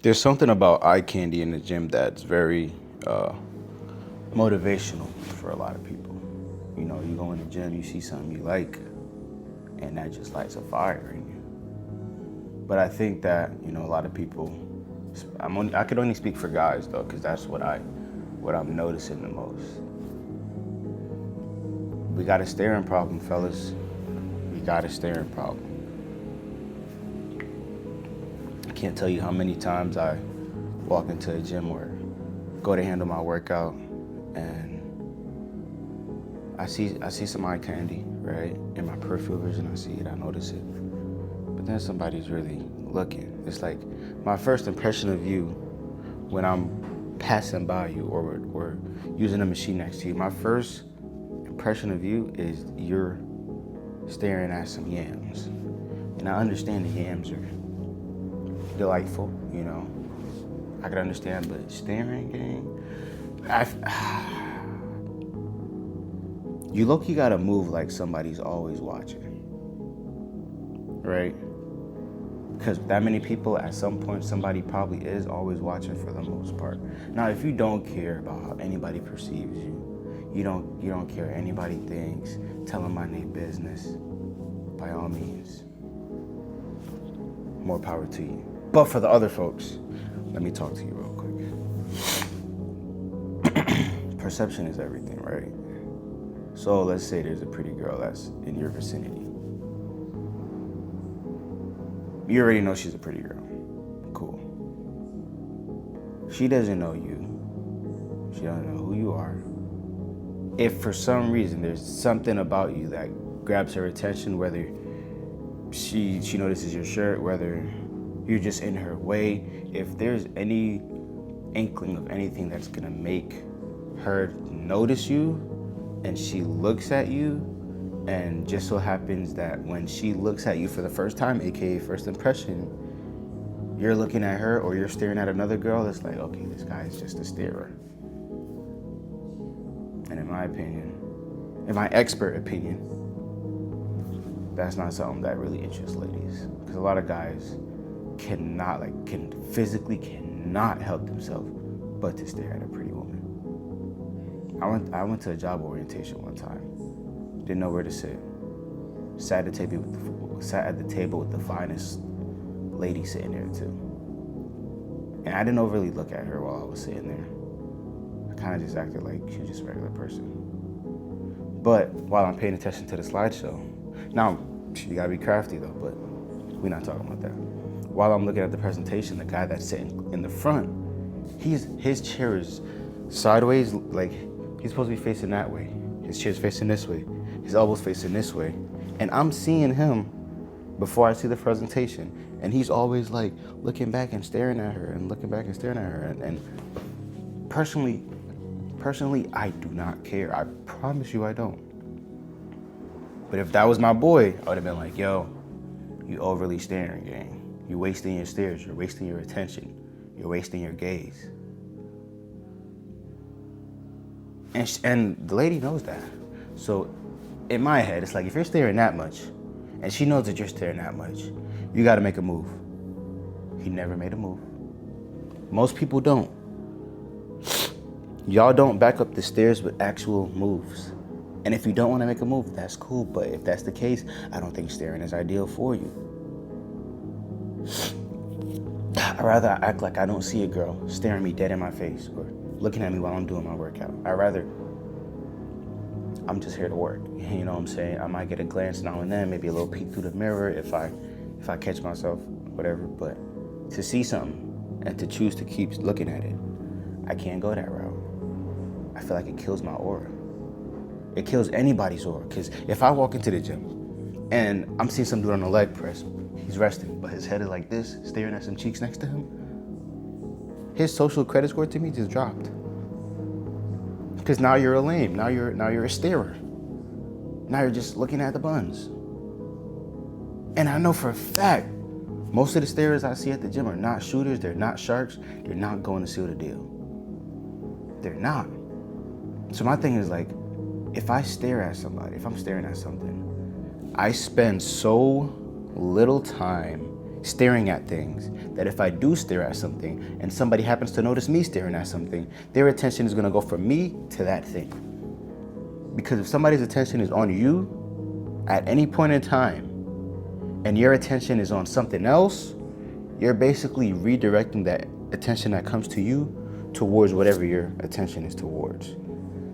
There's something about eye candy in the gym that's very motivational for a lot of people. You know, you go in the gym, you see something you like, and that just lights a fire in you. But I think that, you know, a lot of people, I could only speak for guys though, because that's what I'm noticing the most. We got a staring problem, fellas. We got a staring problem. I can't tell you how many times I walk into a gym or go to handle my workout and I see some eye candy, right? In my peripheral vision, I see it, I notice it. But then somebody's really looking. It's like my first impression of you when I'm passing by you or using a machine next to you, my first impression of you is you're staring at some yams. And I understand the yams are delightful, you know. I could understand, but staring, gang, you low-key gotta move like somebody's always watching, right? Because that many people, at some point, somebody probably is always watching for the most part. Now, if you don't care about how anybody perceives you, you don't care what anybody thinks, tell them my name business, by all means, more power to you. But for the other folks, let me talk to you real quick. Perception is everything, right? So let's say there's a pretty girl that's in your vicinity. You already know she's a pretty girl. Cool. She doesn't know you. She doesn't know who you are. If for some reason there's something about you that grabs her attention, whether she notices your shirt, whether you're just in her way, if there's any inkling of anything that's gonna make her notice you and she looks at you, and just so happens that when she looks at you for the first time, aka first impression, you're looking at her or you're staring at another girl, it's like, okay, this guy is just a starer. And in my opinion, in my expert opinion, that's not something that really interests ladies. Because a lot of guys physically cannot help themselves but to stare at a pretty woman. I went to a job orientation one time. Didn't know where to sit. Sat at the table with the finest lady sitting there too. And I didn't overly look at her while I was sitting there. I kind of just acted like she was just a regular person. But while I'm paying attention to the slideshow, now you gotta be crafty though, but we're not talking about that. While I'm looking at the presentation, the guy that's sitting in the front, his chair is sideways, like he's supposed to be facing that way. His chair's facing this way. His elbow's facing this way. And I'm seeing him before I see the presentation. And he's always like looking back and staring at her and looking back and staring at her. And personally, I do not care. I promise you I don't. But if that was my boy, I would have been like, yo, you overly staring, gang. You're wasting your stares. You're wasting your attention. You're wasting your gaze. And the lady knows that. So in my head, it's like, if you're staring that much, and she knows that you're staring that much, you gotta make a move. He never made a move. Most people don't. Y'all don't back up the stares with actual moves. And if you don't wanna make a move, that's cool. But if that's the case, I don't think staring is ideal for you. I'd rather act like I don't see a girl staring me dead in my face or looking at me while I'm doing my workout. I'm just here to work. You know what I'm saying? I might get a glance now and then, maybe a little peek through the mirror if I catch myself, whatever. But to see something and to choose to keep looking at it, I can't go that route. I feel like it kills my aura. It kills anybody's aura. Because if I walk into the gym and I'm seeing some dude on a leg press, he's resting, but his head is like this, staring at some cheeks next to him, his social credit score to me just dropped. Because now you're a lame. Now you're a starer. Now you're just looking at the buns. And I know for a fact, most of the starers I see at the gym are not shooters. They're not sharks. They're not going to seal the deal. They're not. So my thing is like, if I stare at somebody, if I'm staring at something, I spend so little time staring at things, that if I do stare at something and somebody happens to notice me staring at something, their attention is gonna go from me to that thing. Because if somebody's attention is on you at any point in time and your attention is on something else, you're basically redirecting that attention that comes to you towards whatever your attention is towards.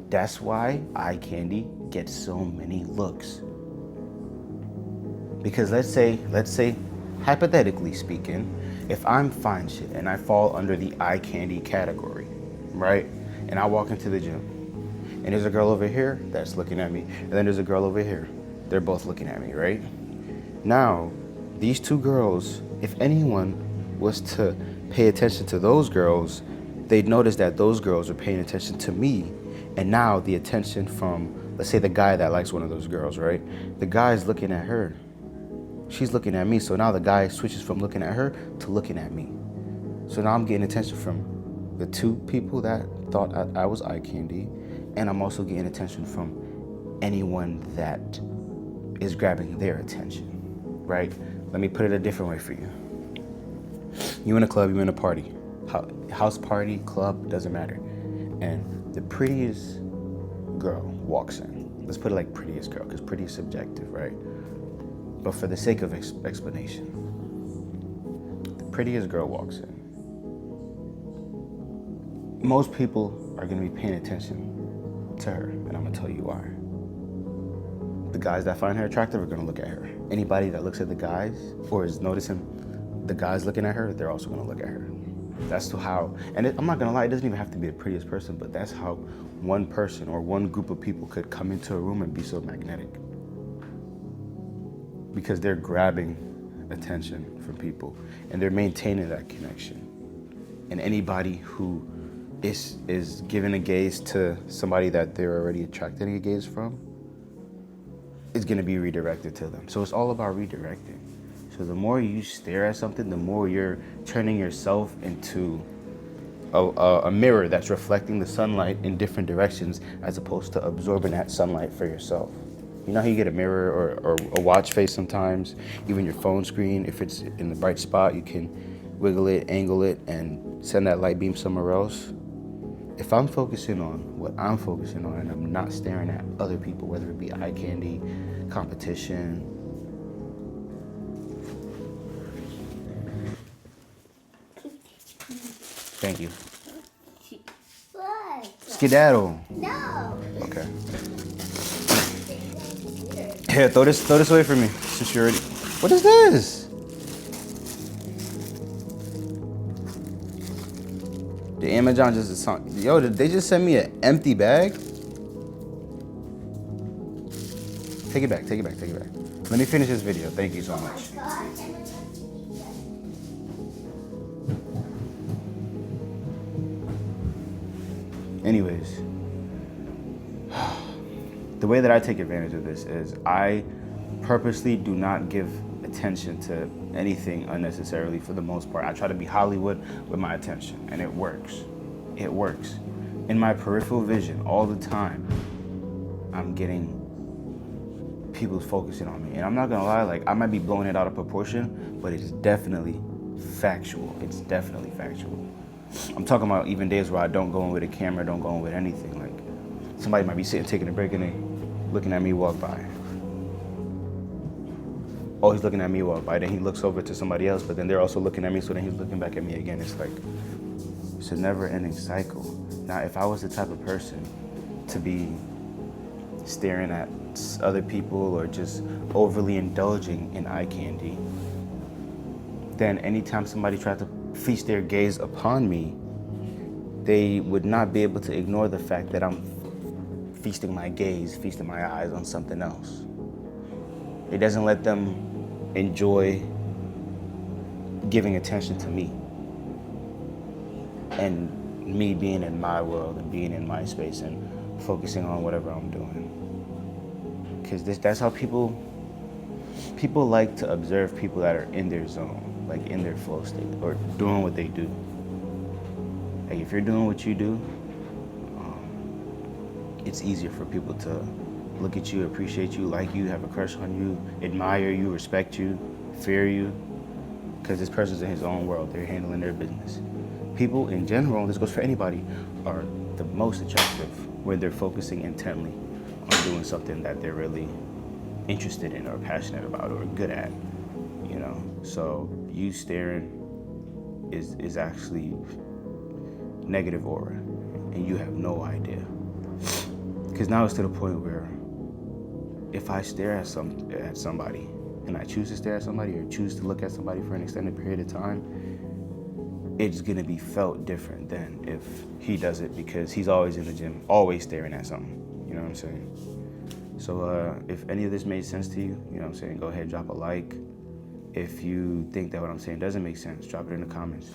That's why eye candy gets so many looks. Because let's say, hypothetically speaking, if I'm fine shit and I fall under the eye candy category, right? And I walk into the gym and there's a girl over here that's looking at me, and then there's a girl over here. They're both looking at me, right? Now, these two girls, if anyone was to pay attention to those girls, they'd notice that those girls are paying attention to me. And now the attention from, let's say, the guy that likes one of those girls, right? The guy's looking at her. She's looking at me. So now the guy switches from looking at her to looking at me. So now I'm getting attention from the two people that thought I was eye candy. And I'm also getting attention from anyone that is grabbing their attention, right? Let me put it a different way for you. You in a club, you in a party. House party, club, doesn't matter. And the prettiest girl walks in. Let's put it like prettiest girl, because pretty is subjective, right? But for the sake of explanation, the prettiest girl walks in. Most people are gonna be paying attention to her, and I'm gonna tell you why. The guys that find her attractive are gonna look at her. Anybody that looks at the guys or is noticing the guys looking at her, they're also gonna look at her. That's how, and I'm not gonna lie, it doesn't even have to be the prettiest person, but that's how one person or one group of people could come into a room and be so magnetic. Because they're grabbing attention from people and they're maintaining that connection. And anybody who is giving a gaze to somebody that they're already attracting a gaze from is gonna be redirected to them. So it's all about redirecting. So the more you stare at something, the more you're turning yourself into a mirror that's reflecting the sunlight in different directions as opposed to absorbing that sunlight for yourself. You know how you get a mirror or a watch face sometimes, even your phone screen, if it's in the bright spot, you can wiggle it, angle it, and send that light beam somewhere else. If I'm focusing on what I'm focusing on and I'm not staring at other people, whether it be eye candy, competition. Thank you. What? Skedaddle. No. Okay. Here, throw this away from me, since you're already. What is this? The Amazon just is song. Yo, did they just send me an empty bag? Take it back, take it back, take it back. Let me finish this video. Thank you so much. Anyways, the way that I take advantage of this is I purposely do not give attention to anything unnecessarily for the most part. I try to be Hollywood with my attention, and it works. It works. In my peripheral vision, all the time, I'm getting people focusing on me. And I'm not gonna lie, like I might be blowing it out of proportion, but it's definitely factual. It's definitely factual. I'm talking about even days where I don't go in with a camera, don't go in with anything. Like somebody might be sitting, taking a break, and they looking at me walk by. Oh, he's looking at me walk by, then he looks over to somebody else, but then they're also looking at me, so then he's looking back at me again. It's like, it's a never-ending cycle. Now, if I was the type of person to be staring at other people or just overly indulging in eye candy, then anytime somebody tried to feast their gaze upon me, they would not be able to ignore the fact that I'm feasting my gaze, feasting my eyes on something else. It doesn't let them enjoy giving attention to me and me being in my world and being in my space and focusing on whatever I'm doing. Because that's how people like to observe people that are in their zone, like in their flow state or doing what they do. Like if you're doing what you do, it's easier for people to look at you, appreciate you, like you, have a crush on you, admire you, respect you, fear you. because this person's in his own world. They're handling their business. People in general, this goes for anybody, are the most attractive when they're focusing intently on doing something that they're really interested in or passionate about or good at, you know? So you staring is actually negative aura, and you have no idea. Because now it's to the point where if I stare at somebody, and I choose to stare at somebody or choose to look at somebody for an extended period of time, it's gonna be felt different than if he does it because he's always in the gym, always staring at something. You know what I'm saying? So if any of this made sense to you, you know what I'm saying, go ahead, drop a like. If you think that what I'm saying doesn't make sense, drop it in the comments.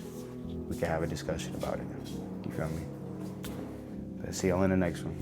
We can have a discussion about it. You feel me? Let's see y'all in the next one.